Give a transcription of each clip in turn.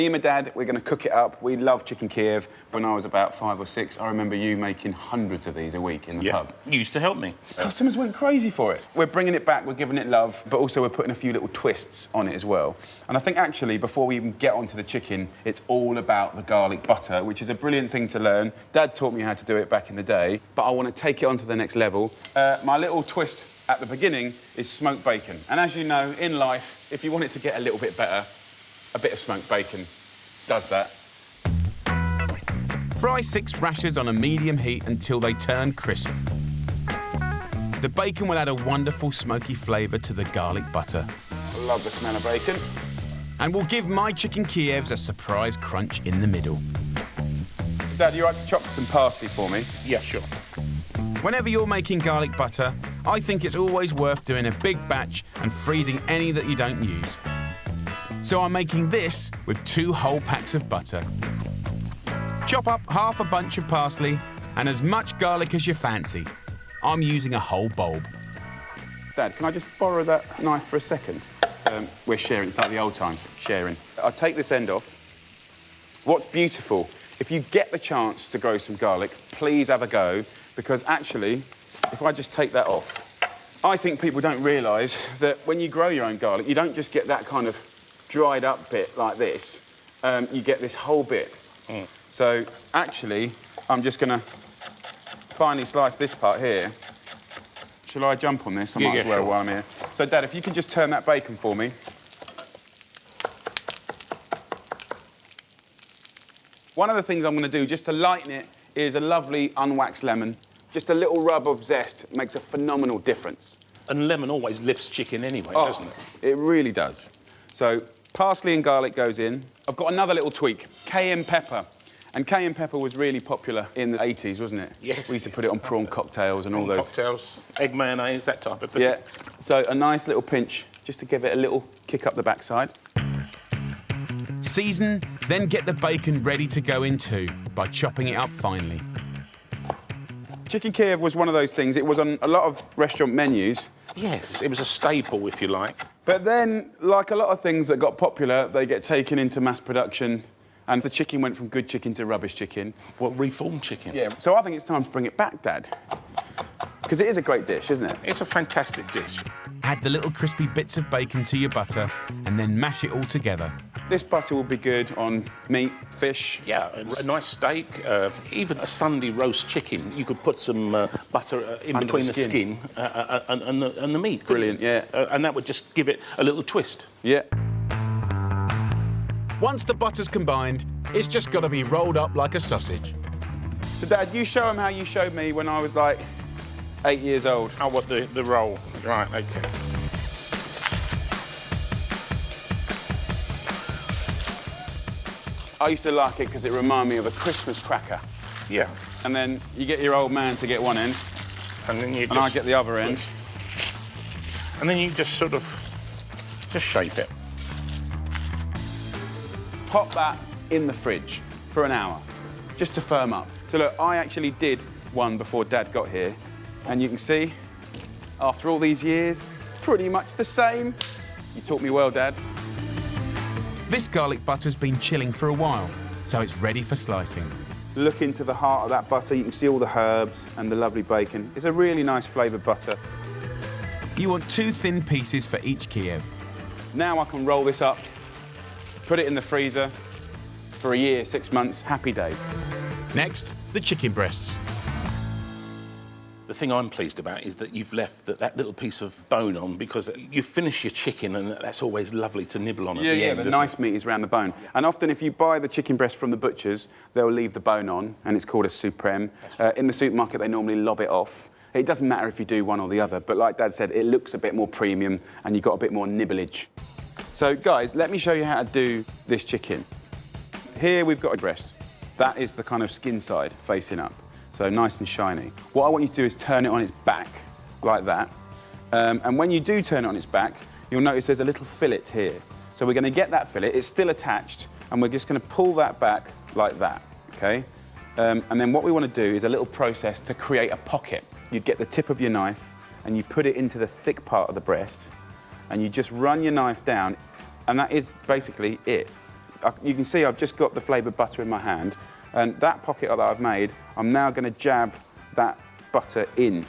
Me and my dad, we're going to cook it up. We love chicken Kiev. When I was about 5 or 6, I remember you making hundreds of these a week in the pub. You used to help me. Customers went crazy for it. We're bringing it back, we're giving it love, but also we're putting a few little twists on it as well. And I think actually, before we even get onto the chicken, it's all about the garlic butter, which is a brilliant thing to learn. Dad taught me how to do it back in the day, but I want to take it on to the next level. My little twist at the beginning is smoked bacon. And as you know, in life, if you want it to get a little bit better, a bit of smoked bacon does that. Fry 6 rashers on a medium heat until they turn crisp. The bacon will add a wonderful smoky flavour to the garlic butter. I love the smell of bacon. And will give my chicken Kievs a surprise crunch in the middle. Dad, you like to chop some parsley for me? Yeah, sure. Whenever you're making garlic butter, I think it's always worth doing a big batch and freezing any that you don't use. So I'm making this with 2 whole packs of butter. Chop up half a bunch of parsley and as much garlic as you fancy. I'm using a whole bulb. Dad, can I just borrow that knife for a second? We're sharing, it's like the old times, sharing. I'll take this end off. What's beautiful, if you get the chance to grow some garlic, please have a go, because actually, if I just take that off, I think people don't realise that when you grow your own garlic, you don't just get that kind of dried up bit like this, you get this whole bit. So actually, I'm just going to finely slice this part here. Shall I jump on this? I might as well while I'm here. So Dad, if you can just turn that bacon for me. One of the things I'm going to do just to lighten it is a lovely unwaxed lemon. Just a little rub of zest makes a phenomenal difference. And lemon always lifts chicken anyway, doesn't it? It really does. So parsley and garlic goes in. I've got another little tweak, cayenne pepper. And cayenne pepper was really popular in the 80s, wasn't it? Yes. We used to put it on prawn cocktails and all those. Cocktails, egg mayonnaise, that type of thing. Yeah. So a nice little pinch, just to give it a little kick up the backside. Season, then get the bacon ready to go in too by chopping it up finely. Chicken Kiev was one of those things. It was on a lot of restaurant menus. Yes, it was a staple, if you like. But then, like a lot of things that got popular, they get taken into mass production, and the chicken went from good chicken to rubbish chicken. What, reformed chicken? Yeah. So I think it's time to bring it back, Dad. Because it is a great dish, isn't it? It's a fantastic dish. Add the little crispy bits of bacon to your butter and then mash it all together. This butter will be good on meat, fish. Yeah, a nice steak, even a Sunday roast chicken. You could put some butter in between the skin and the meat. Brilliant, yeah. And that would just give it a little twist. Yeah. Once the butter's combined, it's just got to be rolled up like a sausage. So, Dad, you show them how you showed me when I was, like, 8 years old. Oh, what, the roll? Right, OK. I used to like it because it reminded me of a Christmas cracker. Yeah. And then you get your old man to get one end, And then you and I get the other end. And then you just sort of just shape it. Pop that in the fridge for an hour, just to firm up. So look, I actually did one before Dad got here, and you can see, after all these years, pretty much the same. You taught me well, Dad. This garlic butter's been chilling for a while, so it's ready for slicing. Look into the heart of that butter. You can see all the herbs and the lovely bacon. It's a really nice flavoured butter. You want 2 thin pieces for each Kiev. Now I can roll this up, put it in the freezer for a year, 6 months, happy days. Next, the chicken breasts. The thing I'm pleased about is that you've left that little piece of bone on, because you finish your chicken and that's always lovely to nibble on at the end. Yeah, the nice meat is around the bone. And often if you buy the chicken breast from the butchers, they'll leave the bone on, and it's called a supreme. In the supermarket, they normally lob it off. It doesn't matter if you do one or the other, but like Dad said, it looks a bit more premium and you've got a bit more nibblage. So, guys, let me show you how to do this chicken. Here we've got a breast. That is the kind of skin side facing up. So nice and shiny. What I want you to do is turn it on its back, like that. And when you do turn it on its back, you'll notice there's a little fillet here. So we're going to get that fillet, it's still attached, and we're just going to pull that back like that, okay? And then what we want to do is a little process to create a pocket. You'd get the tip of your knife, and you put it into the thick part of the breast, and you just run your knife down, and that is basically it. You can see I've just got the flavoured butter in my hand, and that pocket that I've made, I'm now going to jab that butter in.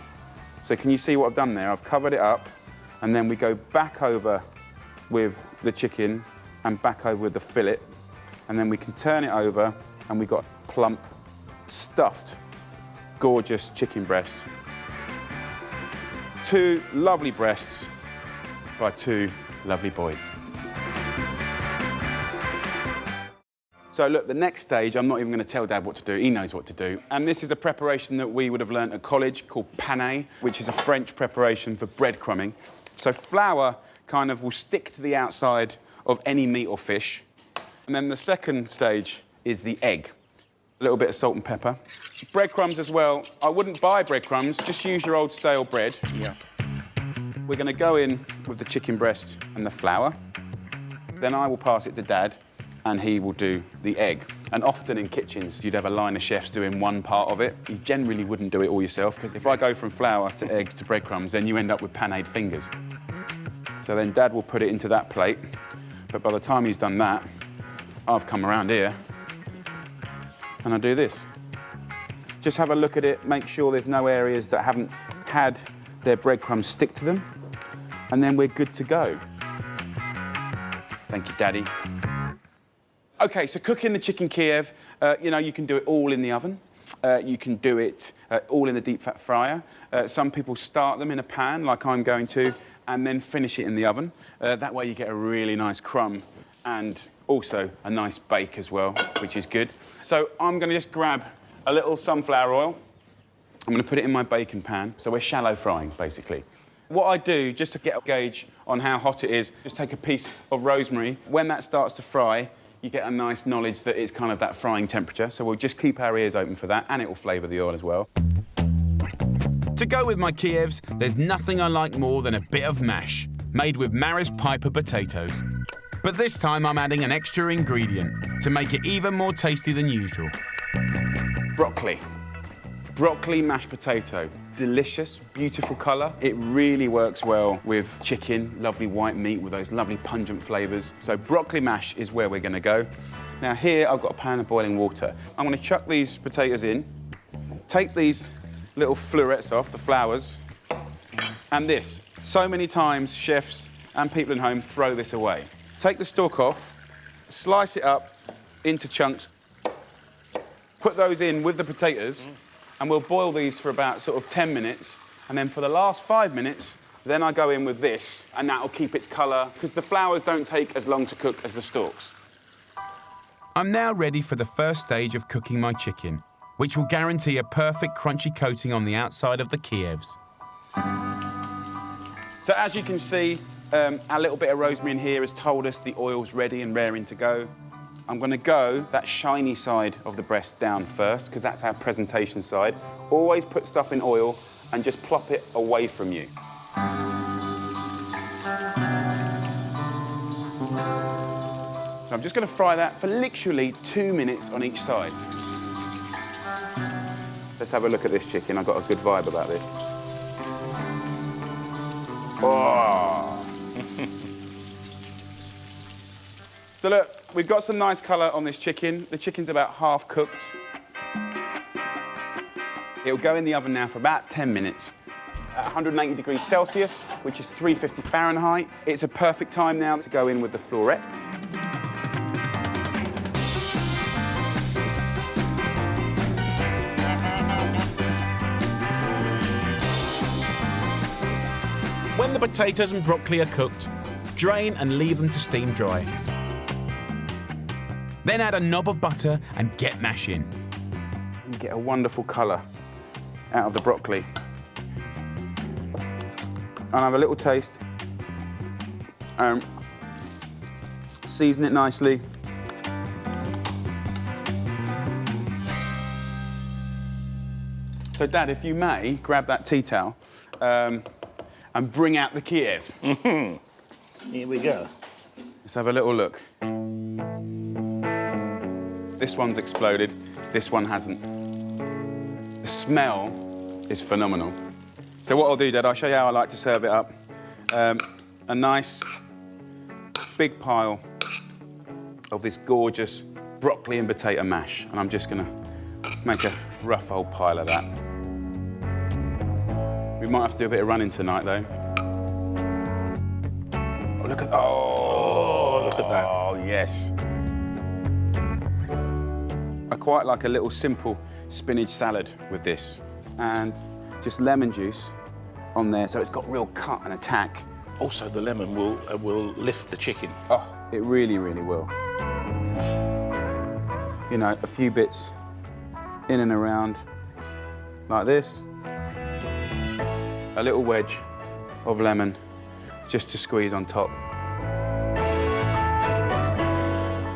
So can you see what I've done there? I've covered it up, and then we go back over with the chicken and back over with the fillet, and then we can turn it over, and we've got plump, stuffed, gorgeous chicken breasts. 2 lovely breasts by 2 lovely boys. So look, the next stage, I'm not even going to tell Dad what to do. He knows what to do. And this is a preparation that we would have learnt at college called pané, which is a French preparation for breadcrumbing. So flour kind of will stick to the outside of any meat or fish. And then the second stage is the egg. A little bit of salt and pepper. Breadcrumbs as well. I wouldn't buy breadcrumbs, just use your old stale bread. Yeah. We're going to go in with the chicken breast and the flour. Then I will pass it to Dad, and he will do the egg. And often in kitchens, you'd have a line of chefs doing one part of it. You generally wouldn't do it all yourself, because if I go from flour to eggs to breadcrumbs, then you end up with panéed fingers. So then Dad will put it into that plate, but by the time he's done that, I've come around here, and I do this. Just have a look at it, make sure there's no areas that haven't had their breadcrumbs stick to them, and then we're good to go. Thank you, Daddy. Okay, so cooking the chicken Kiev, you know, you can do it all in the oven. You can do it all in the deep fat fryer. Some people start them in a pan, like I'm going to, and then finish it in the oven. That way you get a really nice crumb and also a nice bake as well, which is good. So I'm going to just grab a little sunflower oil. I'm going to put it in my baking pan. So we're shallow frying, basically. What I do, just to get a gauge on how hot it is, just take a piece of rosemary. When that starts to fry, you get a nice knowledge that it's kind of that frying temperature. So we'll just keep our ears open for that, and it will flavour the oil as well. To go with my Kievs, there's nothing I like more than a bit of mash, made with Maris Piper potatoes. But this time I'm adding an extra ingredient to make it even more tasty than usual. Broccoli. Broccoli mashed potato. Delicious, beautiful colour. It really works well with chicken, lovely white meat with those lovely pungent flavours. So broccoli mash is where we're going to go. Now here I've got a pan of boiling water. I'm going to chuck these potatoes in, take these little florets off, the flowers, and this. So many times chefs and people at home throw this away. Take the stalk off, slice it up into chunks, put those in with the potatoes, and we'll boil these for about sort of 10 minutes. And then for the last 5 minutes, then I go in with this, and that'll keep its colour, because the flowers don't take as long to cook as the stalks. I'm now ready for the first stage of cooking my chicken, which will guarantee a perfect crunchy coating on the outside of the Kievs. So as you can see, our little bit of rosemary in here has told us the oil's ready and raring to go. I'm going to go that shiny side of the breast down first, because that's our presentation side. Always put stuff in oil and just plop it away from you. So I'm just going to fry that for literally 2 minutes on each side. Let's have a look at this chicken. I've got a good vibe about this. Oh. So look, we've got some nice colour on this chicken. The chicken's about half cooked. It'll go in the oven now for about 10 minutes. At 180 degrees Celsius, which is 350 Fahrenheit. It's a perfect time now to go in with the florets. When the potatoes and broccoli are cooked, drain and leave them to steam dry. Then add a knob of butter and get mash in. You get a wonderful colour out of the broccoli. I'll have a little taste. Season it nicely. So, Dad, if you may, grab that tea towel and bring out the Kiev. Here we go. Let's have a little look. This one's exploded, this one hasn't. The smell is phenomenal. So what I'll do, Dad, I'll show you how I like to serve it up. A nice big pile of this gorgeous broccoli and potato mash. And I'm just gonna make a rough old pile of that. We might have to do a bit of running tonight, though. Oh, look at that. Oh, look at that. Oh, yes. I quite like a little simple spinach salad with this. And just lemon juice on there, so it's got real cut and attack. Also, the lemon will lift the chicken. Oh, it really, really will. You know, a few bits in and around like this. A little wedge of lemon just to squeeze on top.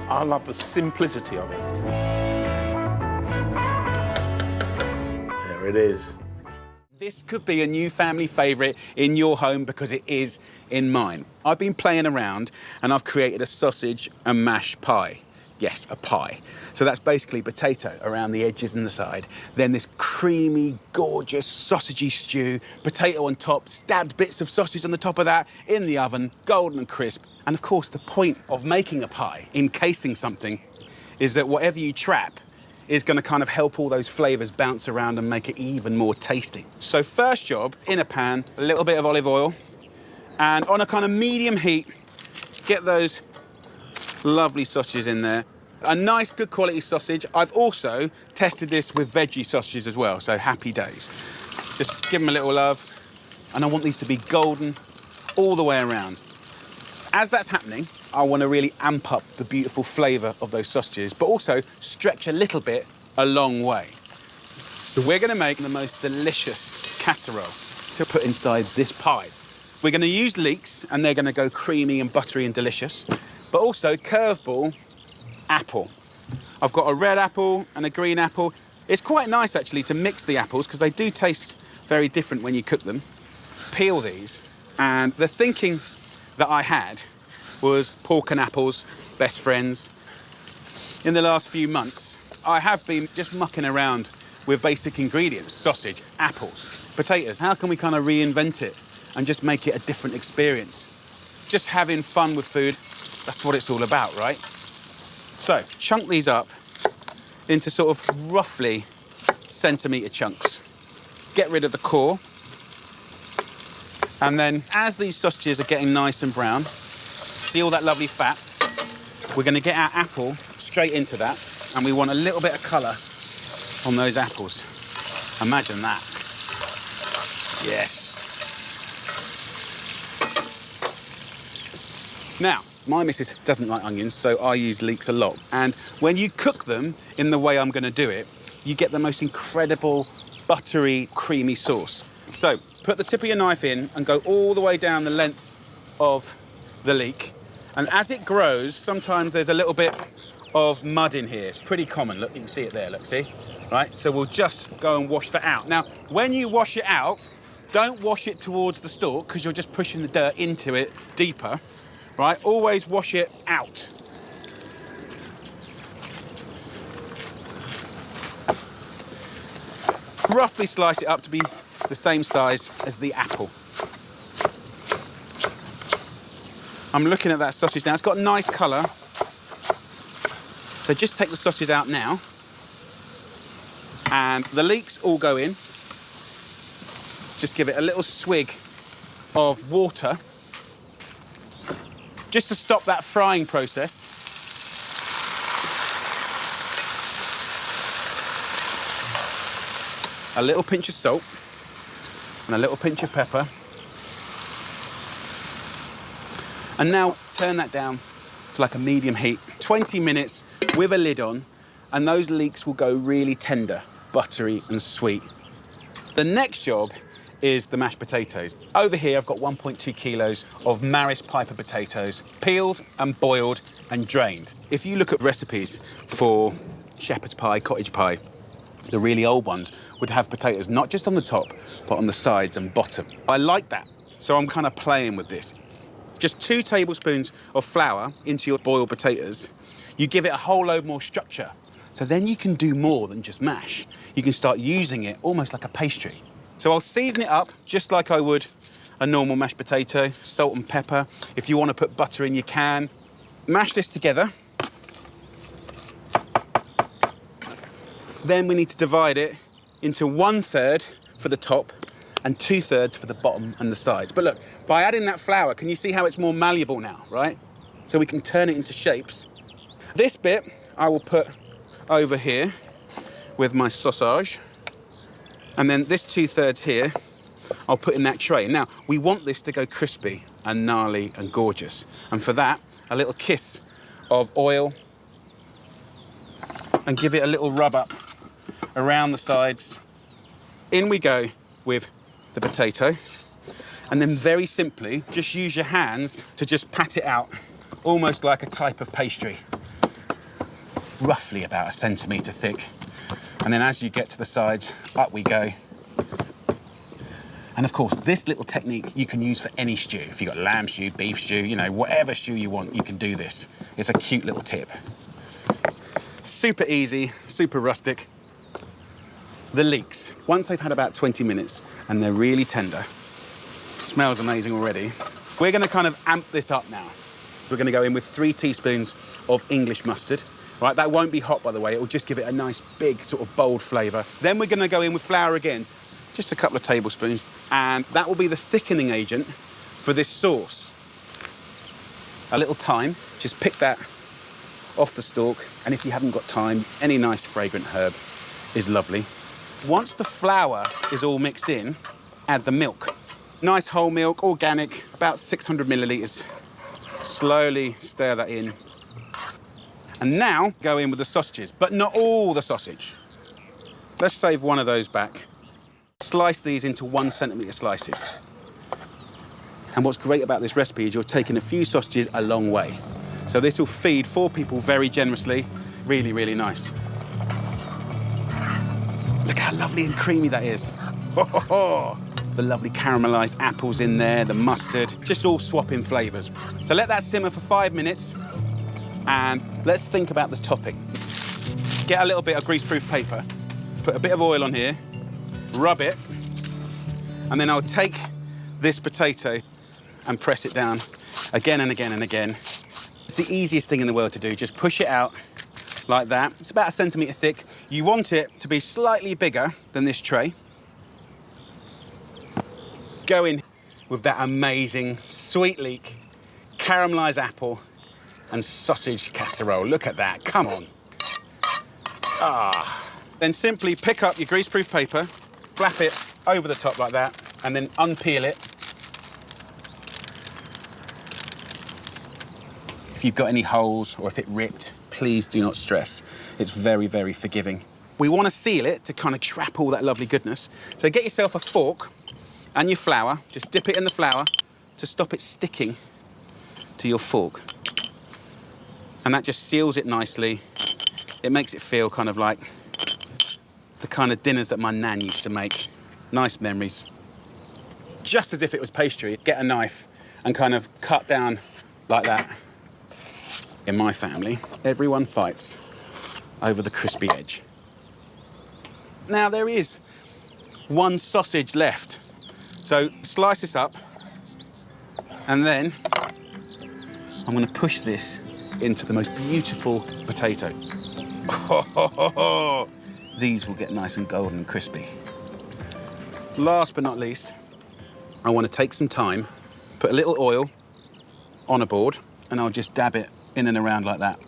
I love the simplicity of it. There it is. This could be a new family favourite in your home because it is in mine. I've been playing around and I've created a sausage and mash pie. Yes, a pie. So that's basically potato around the edges and the side. Then this creamy, gorgeous, sausagey stew, potato on top, stabbed bits of sausage on the top of that, in the oven, golden and crisp. And of course, the point of making a pie, encasing something, is that whatever you trap is going to kind of help all those flavours bounce around and make it even more tasty. So first job, in a pan, a little bit of olive oil, and on a kind of medium heat, get those lovely sausages in there. A nice, good quality sausage. I've also tested this with veggie sausages as well, so happy days. Just give them a little love, and I want these to be golden all the way around. As that's happening, I want to really amp up the beautiful flavour of those sausages, but also stretch a little bit a long way. So we're going to make the most delicious casserole to put inside this pie. We're going to use leeks, and they're going to go creamy and buttery and delicious, but also curveball apple. I've got a red apple and a green apple. It's quite nice, actually, to mix the apples because they do taste very different when you cook them. Peel these, and the thinking that I had was pork and apples, best friends. In the last few months, I have been just mucking around with basic ingredients, sausage, apples, potatoes. How can we kind of reinvent it and just make it a different experience? Just having fun with food, that's what it's all about, right? So, chunk these up into sort of roughly centimetre chunks. Get rid of the core. And then, as these sausages are getting nice and brown, see all that lovely fat? We're going to get our apple straight into that, and we want a little bit of colour on those apples. Imagine that. Yes. Now, my missus doesn't like onions, so I use leeks a lot. And when you cook them in the way I'm going to do it, you get the most incredible, buttery, creamy sauce. So, put the tip of your knife in and go all the way down the length of the leek. And as it grows, sometimes there's a little bit of mud in here. It's pretty common. Look, you can see it there, look, see? Right, so we'll just go and wash that out. Now, when you wash it out, don't wash it towards the stalk because you're just pushing the dirt into it deeper, right? Always wash it out. Roughly slice it up to be the same size as the apple. I'm looking at that sausage now. It's got a nice colour. So just take the sausage out now. And the leeks all go in. Just give it a little swig of water. Just to stop that frying process. A little pinch of salt and a little pinch of pepper. And now turn that down to like a medium heat. 20 minutes with a lid on, and those leeks will go really tender, buttery and sweet. The next job is the mashed potatoes. Over here, I've got 1.2 kilos of Maris Piper potatoes, peeled and boiled and drained. If you look at recipes for shepherd's pie, cottage pie, the really old ones would have potatoes not just on the top, but on the sides and bottom. I like that, so I'm kind of playing with this. Just 2 tablespoons of flour into your boiled potatoes. You give it a whole load more structure. So then you can do more than just mash. You can start using it almost like a pastry. So I'll season it up just like I would a normal mashed potato, salt and pepper. If you want to put butter in, you can. Mash this together Then we need to divide it into 1/3 for the top and 2/3 for the bottom and the sides. But look, by adding that flour, can you see how it's more malleable now, right? So we can turn it into shapes. This bit I will put over here with my sausage. And then this 2/3 here, I'll put in that tray. Now, we want this to go crispy and gnarly and gorgeous. And for that, a little kiss of oil and give it a little rub up around the sides. In we go with the potato. And then very simply, just use your hands to just pat it out, almost like a type of pastry. Roughly about 1 centimetre thick. And then as you get to the sides, up we go. And of course, this little technique you can use for any stew. If you've got lamb stew, beef stew, you know, whatever stew you want, you can do this. It's a cute little tip. Super easy, super rustic. The leeks, once they've had about 20 minutes and they're really tender, smells amazing already, we're gonna kind of amp this up now. We're gonna go in with 3 teaspoons of English mustard. Right, that won't be hot, by the way. It will just give it a nice, big, sort of bold flavour. Then we're going to go in with flour again, just a couple of tablespoons, and that will be the thickening agent for this sauce. A little thyme, just pick that off the stalk, and if you haven't got thyme, any nice fragrant herb is lovely. Once the flour is all mixed in, add the milk. Nice whole milk, organic, about 600 millilitres. Slowly stir that in. And now go in with the sausages, but not all the sausage. Let's save one of those back. Slice these into 1 centimetre slices. And what's great about this recipe is you're taking a few sausages a long way. So this will feed 4 people very generously. Really, really nice. Look how lovely and creamy that is. The lovely caramelised apples in there, the mustard, just all swapping flavours. So let that simmer for 5 minutes. And let's think about the topping. Get a little bit of greaseproof paper, put a bit of oil on here, rub it, and then I'll take this potato and press it down again and again and again. It's the easiest thing in the world to do. Just push it out like that. It's about 1 centimetre thick. You want it to be slightly bigger than this tray. Go in with that amazing sweet leek, caramelised apple, and sausage casserole. Look at that, come on. Then simply pick up your greaseproof paper, flap it over the top like that, and then unpeel it. If you've got any holes or if it ripped, please do not stress. It's very, very forgiving. We want to seal it to kind of trap all that lovely goodness. So get yourself a fork and your flour, just dip it in the flour to stop it sticking to your fork. And that just seals it nicely. It makes it feel kind of like the kind of dinners that my nan used to make. Nice memories. Just as if it was pastry, get a knife and kind of cut down like that. In my family, everyone fights over the crispy edge. Now there is 1 sausage left. So slice this up, and then I'm gonna push this into the most beautiful potato. These will get nice and golden and crispy. Last but not least, I want to take some time, put a little oil on a board, and I'll just dab it in and around like that.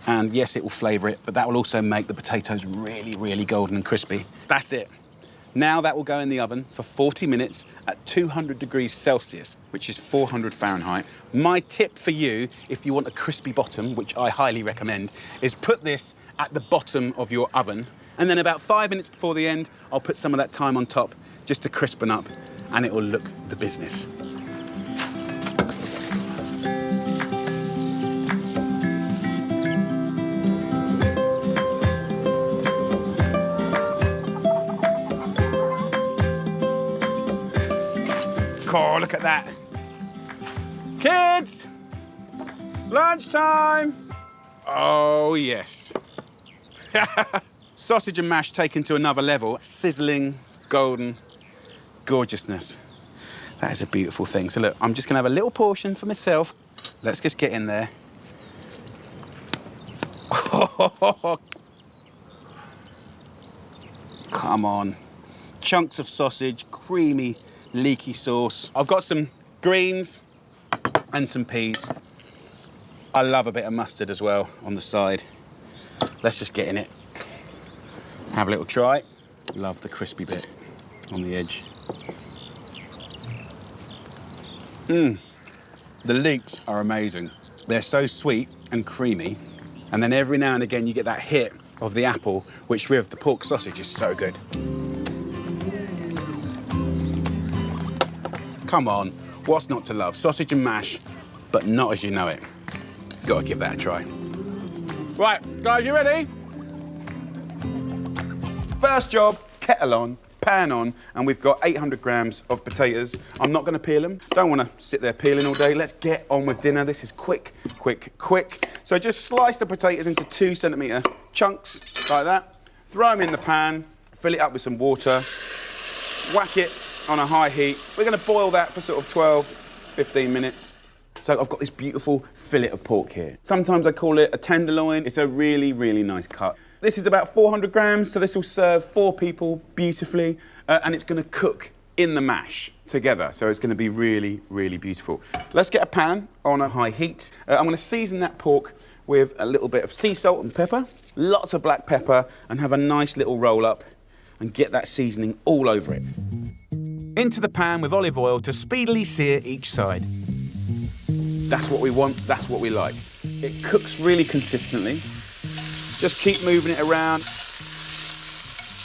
And yes, it will flavour it, but that will also make the potatoes really, really golden and crispy. That's it. Now that will go in the oven for 40 minutes at 200 degrees Celsius, which is 400 Fahrenheit. My tip for you, if you want a crispy bottom, which I highly recommend, is put this at the bottom of your oven. And then about 5 minutes before the end, I'll put some of that thyme on top just to crispen up, and it will look the business. Oh, look at that. Kids, lunchtime. Oh, yes. Sausage and mash taken to another level. Sizzling, golden, gorgeousness. That is a beautiful thing. So look, I'm just gonna have a little portion for myself. Let's just get in there. Come on. Chunks of sausage, creamy, leaky sauce. I've got some greens and some peas. I love a bit of mustard as well on the side. Let's just get in it. Have a little try. Love the crispy bit on the edge. The leeks are amazing. They're so sweet and creamy. And then every now and again you get that hit of the apple, which with the pork sausage is so good. Come on, what's not to love? Sausage and mash, but not as you know it. Gotta give that a try. Right, guys, you ready? First job, kettle on, pan on, and we've got 800 grams of potatoes. I'm not gonna peel them. Don't wanna sit there peeling all day. Let's get on with dinner. This is quick, quick, quick. So just slice the potatoes into 2 centimetre chunks, like that. Throw them in the pan, fill it up with some water, whack it on a high heat. We're gonna boil that for sort of 12, 15 minutes. So I've got this beautiful fillet of pork here. Sometimes I call it a tenderloin. It's a really, really nice cut. This is about 400 grams, so this will serve 4 people beautifully, and it's gonna cook in the mash together, so it's gonna be really, really beautiful. Let's get a pan on a high heat. I'm gonna season that pork with a little bit of sea salt and pepper, lots of black pepper, and have a nice little roll up and get that seasoning all over it. Into the pan with olive oil to speedily sear each side. That's what we want, that's what we like. It cooks really consistently. Just keep moving it around.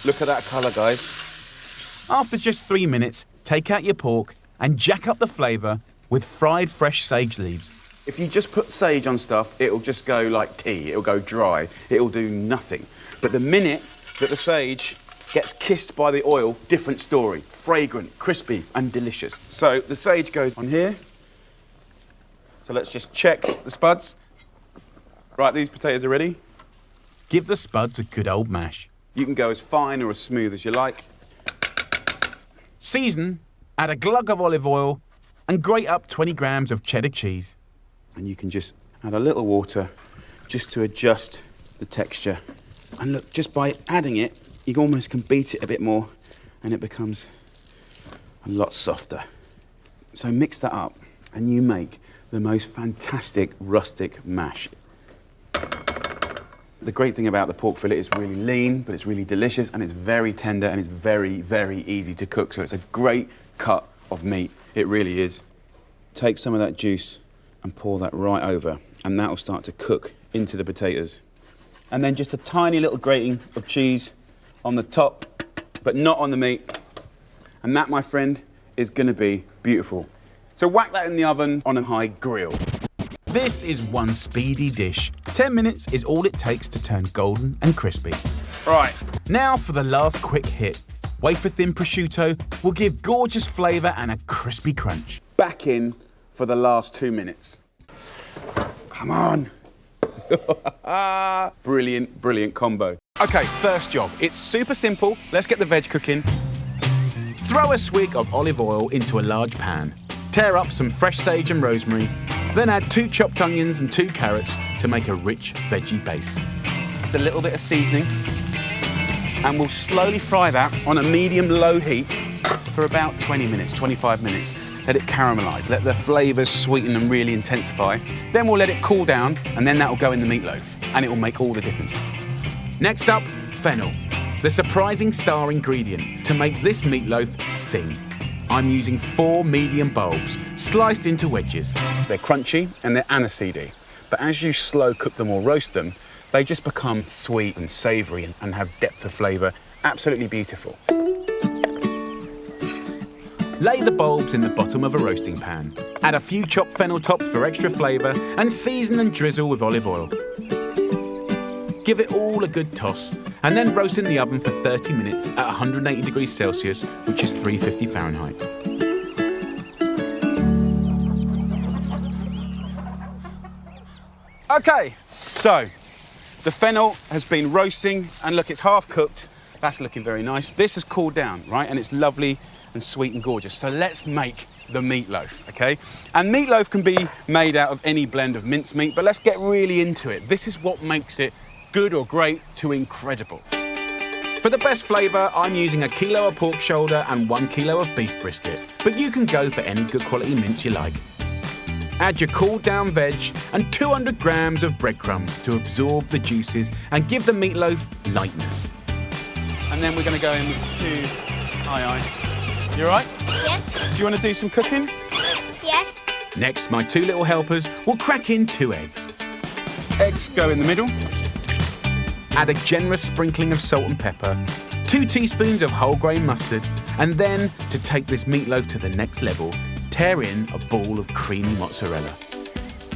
Look at that colour, guys. After just 3 minutes, take out your pork and jack up the flavour with fried fresh sage leaves. If you just put sage on stuff, it'll just go like tea, it'll go dry, it'll do nothing. But the minute that the sage gets kissed by the oil, different story. Fragrant, crispy, and delicious. So the sage goes on here. So let's just check the spuds. Right, these potatoes are ready. Give the spuds a good old mash. You can go as fine or as smooth as you like. Season, add a glug of olive oil, and grate up 20 grams of cheddar cheese. And you can just add a little water just to adjust the texture. And look, just by adding it, you almost can beat it a bit more and it becomes a lot softer. So mix that up and you make the most fantastic rustic mash. The great thing about the pork fillet is really lean, but it's really delicious and it's very tender and it's very, very easy to cook. So it's a great cut of meat. It really is. Take some of that juice and pour that right over and that will start to cook into the potatoes. And then just a tiny little grating of cheese on the top, but not on the meat. And that, my friend, is gonna be beautiful. So whack that in the oven on a high grill. This is one speedy dish. 10 minutes is all it takes to turn golden and crispy. Right. Now for the last quick hit. Wafer-thin prosciutto will give gorgeous flavour and a crispy crunch. Back in for the last 2 minutes. Come on. Brilliant, brilliant combo. Okay, first job. It's super simple. Let's get the veg cooking. Throw a swig of olive oil into a large pan. Tear up some fresh sage and rosemary, then add 2 chopped onions and 2 carrots to make a rich veggie base. Just a little bit of seasoning, and we'll slowly fry that on a medium-low heat for about 20 minutes, 25 minutes. Let it caramelise, let the flavours sweeten and really intensify. Then we'll let it cool down, and then that will go in the meatloaf, and it will make all the difference. Next up, fennel, the surprising star ingredient to make this meatloaf sing. I'm using 4 medium bulbs, sliced into wedges. They're crunchy and they're aniseedy, but as you slow cook them or roast them, they just become sweet and savoury and have depth of flavour. Absolutely beautiful. Lay the bulbs in the bottom of a roasting pan. Add a few chopped fennel tops for extra flavour and season and drizzle with olive oil. Give it all a good toss and then roast in the oven for 30 minutes at 180 degrees Celsius, which is 350 Fahrenheit. Okay, so the fennel has been roasting and look, it's half cooked. That's looking very nice. This has cooled down, right? And it's lovely and sweet and gorgeous. So let's make the meatloaf, okay? And meatloaf can be made out of any blend of mincemeat, but let's get really into it. This is what makes it good or great to incredible. For the best flavour, I'm using a kilo of pork shoulder and 1 kilo of beef brisket, but you can go for any good quality mince you like. Add your cooled down veg and 200 grams of breadcrumbs to absorb the juices and give the meatloaf lightness. And then we're going to go in with 2. Aye. You all right? Yeah. Do you want to do some cooking? Yeah. Next, my 2 little helpers will crack in 2 eggs. Eggs go in the middle. Add a generous sprinkling of salt and pepper, 2 teaspoons of whole grain mustard, and then, to take this meatloaf to the next level, tear in a ball of creamy mozzarella.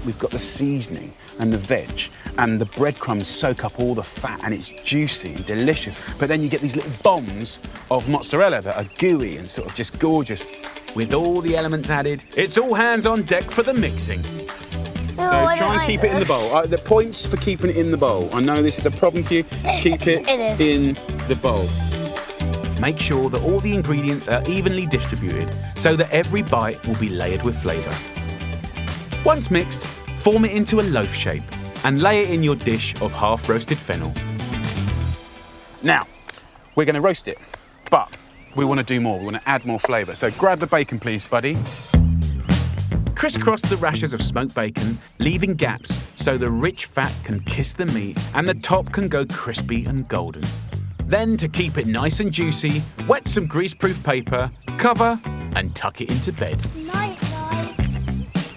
We've got the seasoning and the veg, and the breadcrumbs soak up all the fat, and it's juicy and delicious. But then you get these little bombs of mozzarella that are gooey and sort of just gorgeous. With all the elements added, it's all hands on deck for the mixing. So try and keep it in the bowl. The points for keeping it in the bowl. I know this is a problem for you. Keep it in the bowl. Make sure that all the ingredients are evenly distributed so that every bite will be layered with flavour. Once mixed, form it into a loaf shape and lay it in your dish of half-roasted fennel. Now, we're going to roast it, but we want to do more. We want to add more flavour. So grab the bacon, please, buddy. Crisscross the rashers of smoked bacon, leaving gaps so the rich fat can kiss the meat and the top can go crispy and golden. Then, to keep it nice and juicy, wet some greaseproof paper, cover and tuck it into bed.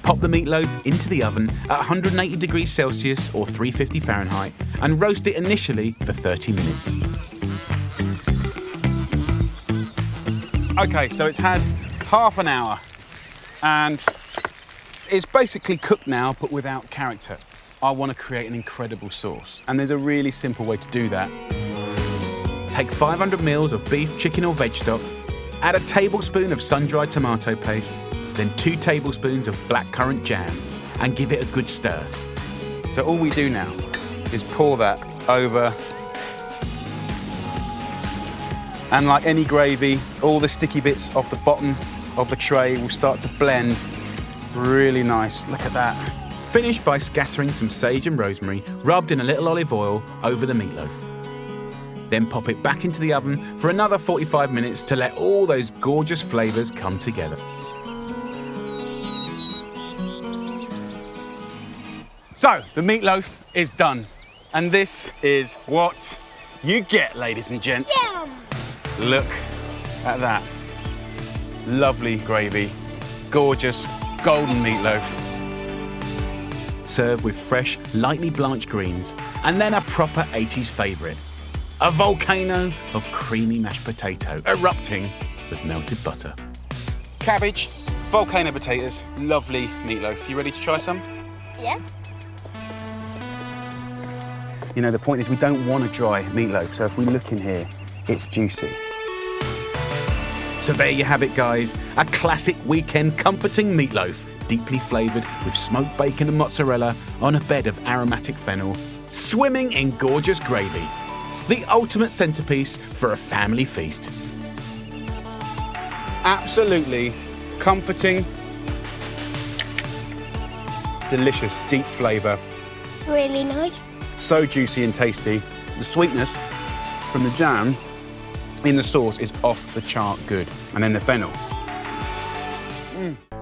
Pop the meatloaf into the oven at 180 degrees Celsius or 350 Fahrenheit and roast it initially for 30 minutes. OK, so it's had half an hour and it's basically cooked now, but without character. I want to create an incredible sauce, and there's a really simple way to do that. Take 500 ml of beef, chicken or veg stock, add a tablespoon of sun-dried tomato paste, then 2 tablespoons of blackcurrant jam, and give it a good stir. So all we do now is pour that over, and like any gravy, all the sticky bits off the bottom of the tray will start to blend. Really nice, look at that. Finish by scattering some sage and rosemary rubbed in a little olive oil over the meatloaf. Then pop it back into the oven for another 45 minutes to let all those gorgeous flavours come together. So, the meatloaf is done. And this is what you get, ladies and gents. Yum. Look at that. Lovely gravy, gorgeous golden meatloaf. Serve with fresh, lightly blanched greens, and then a proper 80s favourite, a volcano of creamy mashed potato erupting with melted butter. Cabbage, volcano potatoes, lovely meatloaf. You ready to try some? Yeah. You know, the point is we don't want a dry meatloaf, so if we look in here, it's juicy. So there you have it, guys, a classic weekend comforting meatloaf, deeply flavoured with smoked bacon and mozzarella on a bed of aromatic fennel, swimming in gorgeous gravy. The ultimate centrepiece for a family feast. Absolutely comforting, delicious, deep flavour, Really nice. so juicy and tasty. The sweetness from the jam in the sauce is off the chart good. And then the fennel.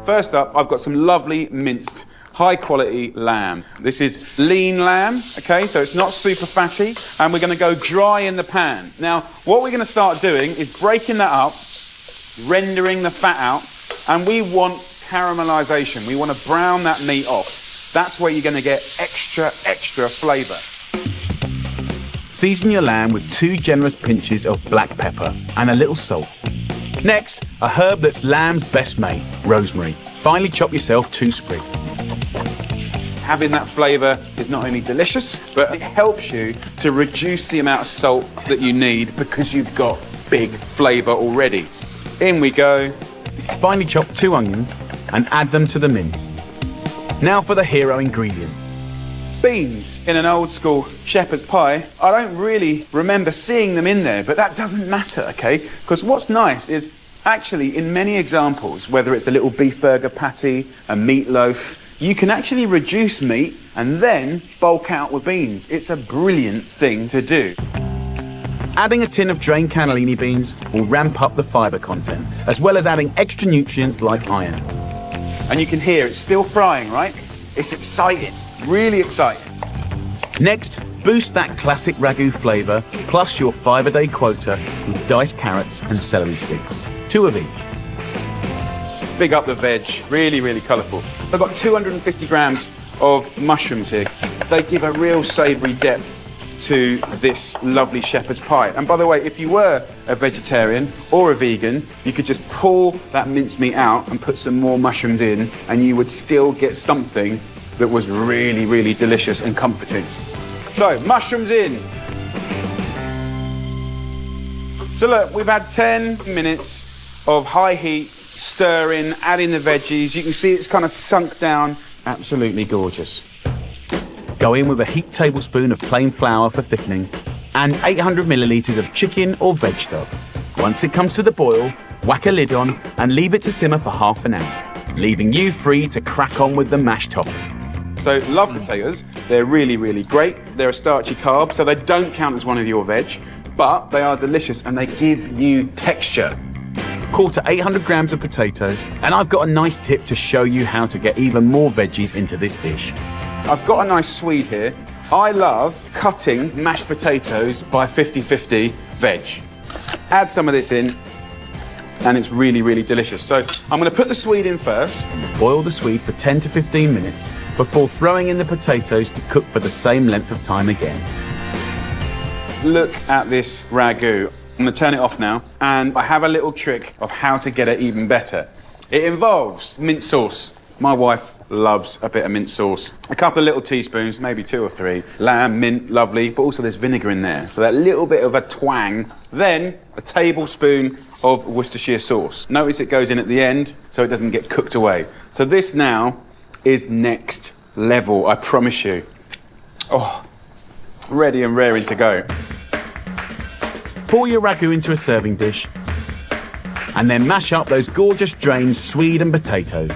First up, I've got some lovely minced, high quality lamb. This is lean lamb, okay, so it's not super fatty, and we're gonna go dry in the pan. Now, what we're gonna start doing is breaking that up, rendering the fat out, and we want caramelization. We wanna brown that meat off. That's where you're gonna get extra flavour. Season your lamb with 2 generous pinches of black pepper and a little salt. Next, a herb that's lamb's best mate, rosemary. Finally chop yourself 2 sprigs. Having that flavour is not only delicious, but it helps you to reduce the amount of salt that you need because you've got big flavour already. In we go. Finely chop 2 onions and add them to the mince. Now for the hero ingredient. Beans in an old school shepherd's pie. I don't really remember seeing them in there, but that doesn't matter, okay? Because what's nice is actually in many examples, whether it's a little beef burger patty, a meatloaf, you can actually reduce meat and then bulk out with beans. It's a brilliant thing to do. Adding a tin of drained cannellini beans will ramp up the fibre content, as well as adding extra nutrients like iron. And you can hear it's still frying, right? It's exciting, really exciting. Next, boost that classic ragu flavour plus your 5-a-day quota with diced carrots and celery sticks, 2 of each. Big up the veg, really, really colourful. I've got 250 grams of mushrooms here. They give a real savoury depth to this lovely shepherd's pie. And by the way, if you were a vegetarian or a vegan, you could just pull that mincemeat out and put some more mushrooms in, and you would still get something that was really, really delicious and comforting. So, mushrooms in. So look, we've had 10 minutes of high heat, stirring, adding the veggies. You can see it's kind of sunk down. Absolutely gorgeous. Go in with a heaped tablespoon of plain flour for thickening and 800 millilitres of chicken or veg stock. Once it comes to the boil, whack a lid on and leave it to simmer for half an hour, leaving you free to crack on with the mashed topping. So, love potatoes. They're really, really great. They're a starchy carb, so they don't count as one of your veg, but they are delicious and they give you texture. Quarter 800 grams of potatoes, and I've got a nice tip to show you how to get even more veggies into this dish. I've got a nice Swede here. I love cutting mashed potatoes by 50-50 veg. Add some of this in, and it's really, really delicious. So I'm going to put the Swede in first. Boil the Swede for 10 to 15 minutes before throwing in the potatoes to cook for the same length of time again. Look at this ragu. I'm going to turn it off now, and I have a little trick of how to get it even better. It involves mint sauce. My wife loves a bit of mint sauce. A couple of little teaspoons, maybe 2 or 3. Lamb, mint, lovely, but also there's vinegar in there, so that little bit of a twang. Then a tablespoon of Worcestershire sauce. Notice it goes in at the end, so it doesn't get cooked away. So this now is next level, I promise you. Oh, ready and raring to go. Pour your ragu into a serving dish and then mash up those gorgeous drained Swede and potatoes.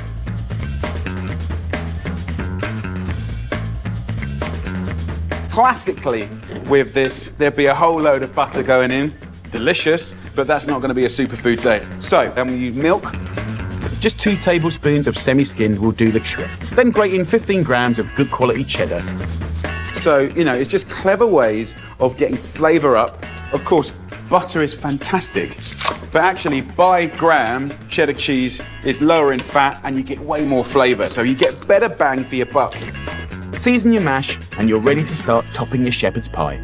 Classically, with this, there'd be a whole load of butter going in. Delicious, but that's not going to be a superfood day. So, then we use milk. Just 2 tablespoons of semi-skinned will do the trick. Then grate in 15 grams of good quality cheddar. So, you know, it's just clever ways of getting flavour up. Of course, butter is fantastic, but actually, by gram, cheddar cheese is lower in fat and you get way more flavour, so you get better bang for your buck. Season your mash and you're ready to start topping your shepherd's pie.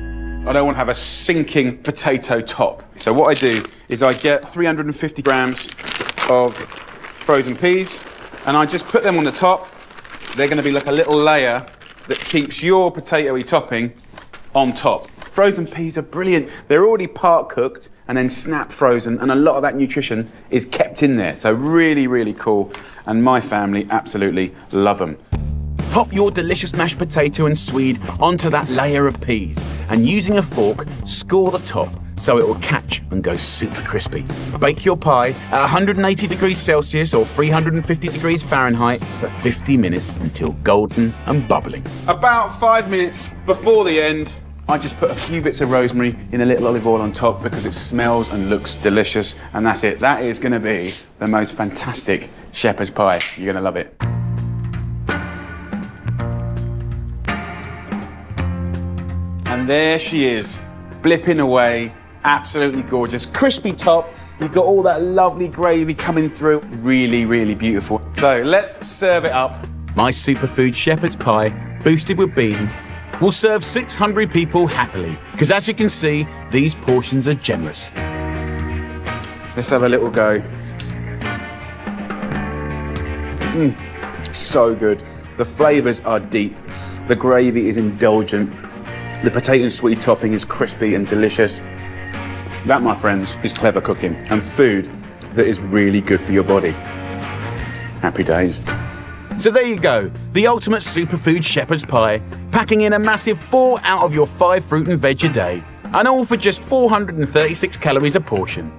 I don't want to have a sinking potato top. So what I do is I get 350 grams of frozen peas and I just put them on the top. They're going to be like a little layer that keeps your potatoey topping on top. Frozen peas are brilliant. They're already part cooked and then snap frozen, and a lot of that nutrition is kept in there. So really, really cool. And my family absolutely love them. Pop your delicious mashed potato and Swede onto that layer of peas and using a fork, score the top so it will catch and go super crispy. Bake your pie at 180 degrees Celsius or 350 degrees Fahrenheit for 50 minutes until golden and bubbling. About 5 minutes before the end, I just put a few bits of rosemary in a little olive oil on top because it smells and looks delicious, and that's it. That is going to be the most fantastic shepherd's pie. You're going to love it. And there she is, blipping away, absolutely gorgeous. Crispy top, you've got all that lovely gravy coming through. Really, really beautiful. So let's serve it up. My superfood shepherd's pie, boosted with beans, will serve 6 hungry people happily, because as you can see, these portions are generous. Let's have a little go. So good. The flavours are deep. The gravy is indulgent. The potato and sweet topping is crispy and delicious. That, my friends, is clever cooking and food that is really good for your body. Happy days. So there you go, the ultimate superfood shepherd's pie, packing in a massive 4 out of your 5 fruit and veg a day, and all for just 436 calories a portion.